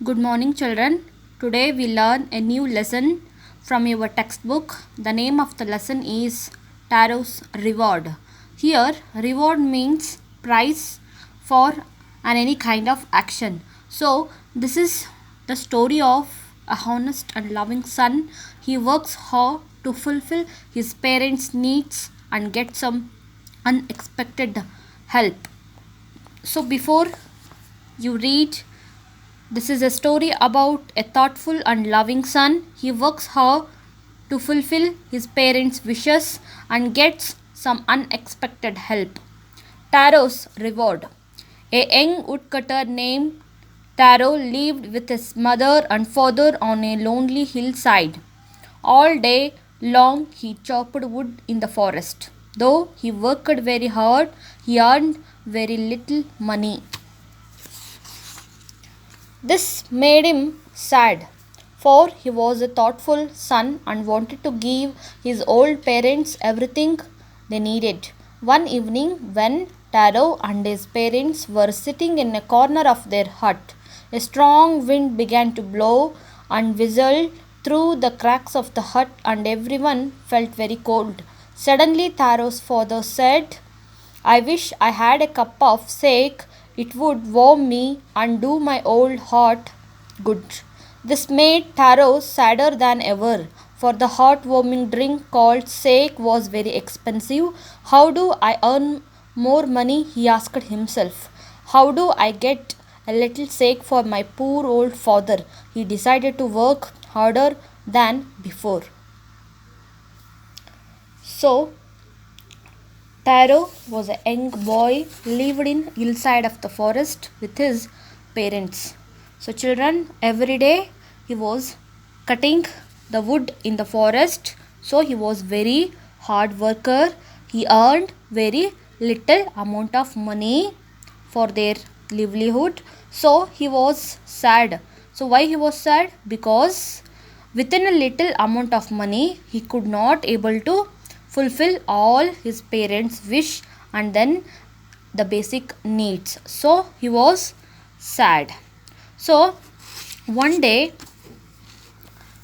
Good morning, children. Today we learn a new lesson from your textbook. The name of the lesson is Tarot's Reward. Here, reward means prize for any kind of action. So, this is the story of a honest and loving son. He works hard to fulfill his parents' needs and get some unexpected help. So, before you read, this is a story about a thoughtful and loving son. He works hard to fulfill his parents' wishes and gets some unexpected help. Tarot's reward. A young woodcutter named Taro lived with his mother and father on a lonely hillside. All day long he chopped wood in the forest. Though he worked very hard, he earned very little money. This made him sad, for he was a thoughtful son and wanted to give his old parents everything they needed. One evening, when Taro and his parents were sitting in a corner of their hut, a strong wind began to blow and whistle through the cracks of the hut, and everyone felt very cold. Suddenly, Taro's father said, I wish I had a cup of sake. It would warm me and do my old heart good. This made Taro sadder than ever, for the heart-warming drink called sake was very expensive. How do I earn more money? He asked himself. How do I get a little sake for my poor old father? He decided to work harder than before. So, Taro was a young boy lived in hillside of the forest with his parents. So children, every day he was cutting the wood in the forest. So he was very hard worker. He earned very little amount of money for their livelihood. So he was sad. So why he was sad? Because within a little amount of money he could not able to fulfill all his parents' wish and then the basic needs. So he was sad. So one day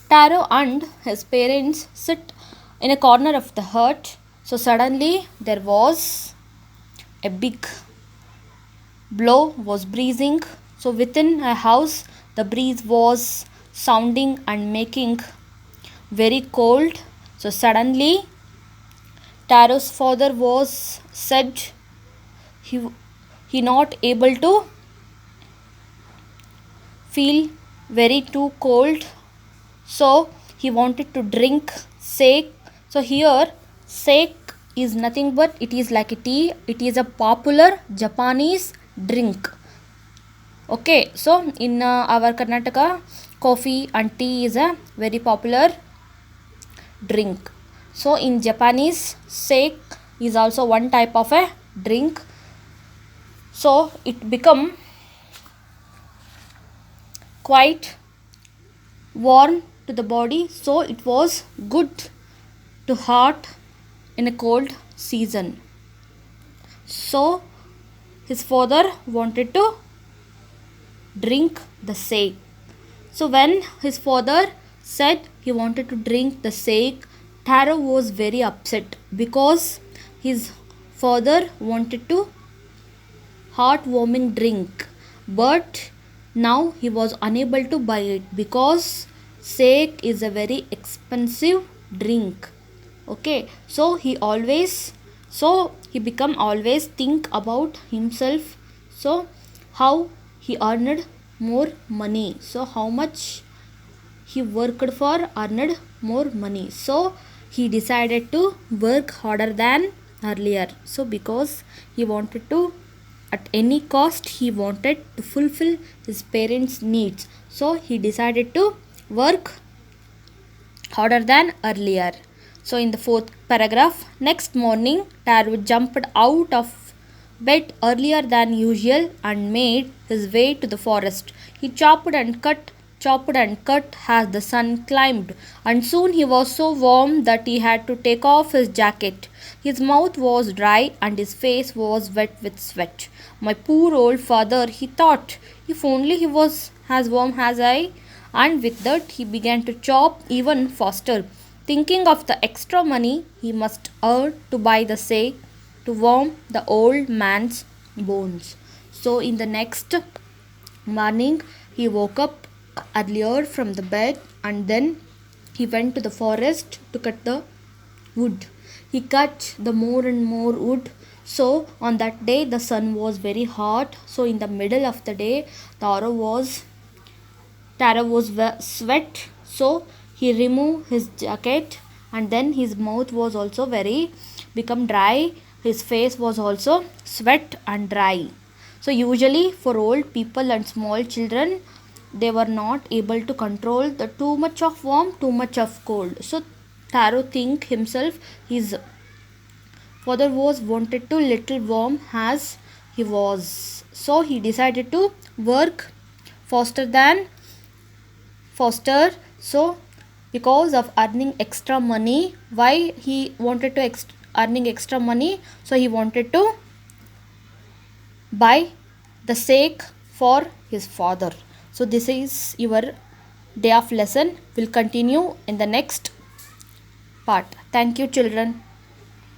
Taro and his parents sit in a corner of the hut. So suddenly there was a big blow was breezing. So within a house the breeze was sounding and making very cold. So suddenly Taro's father was said he not able to feel very too cold, so he wanted to drink sake. So here sake is nothing but it is like a tea. It is a popular Japanese drink. Okay, so in our Karnataka, coffee and tea is a very popular drink. So in Japanese, sake is also one type of a drink. So it become quite warm to the body. So it was good to heart in a cold season. So his father wanted to drink the sake. So when his father said he wanted to drink the sake, Taro was very upset because his father wanted to heartwarming drink, but now he was unable to buy it because sake is a very expensive drink. Okay, so he become always think about himself. So how he earned more money, so how much he worked for earned more money. So he decided to work harder than earlier. So because he wanted to at any cost he wanted to fulfill his parents' needs, so he decided to work harder than earlier. So in the fourth paragraph, next morning Taro jumped out of bed earlier than usual and made his way to the forest. He chopped and cut chopped and cut as the sun climbed, and soon he was so warm that he had to take off his jacket. His mouth was dry and his face was wet with sweat. My poor old father, he thought, if only he was as warm as I. And with that, he began to chop even faster, thinking of the extra money he must earn to buy the sake to warm the old man's bones. So, in the next morning, he woke up earlier from the bed and then he went to the forest to cut the wood. He cut the more and more wood. So, on that day, the sun was very hot. So, in the middle of the day, Tara was sweat. So, he removed his jacket and then his mouth was also very become dry. His face was also sweat and dry. So usually for old people and small children, they were not able to control the too much of warm, too much of cold. So Taro think himself his father was wanted to little warm as he was. So he decided to work faster than faster. So because of earning extra money, why he wanted to earning extra money? So he wanted to buy the sake for his father. So this is your day of lesson. Will continue in the next part. Thank you children.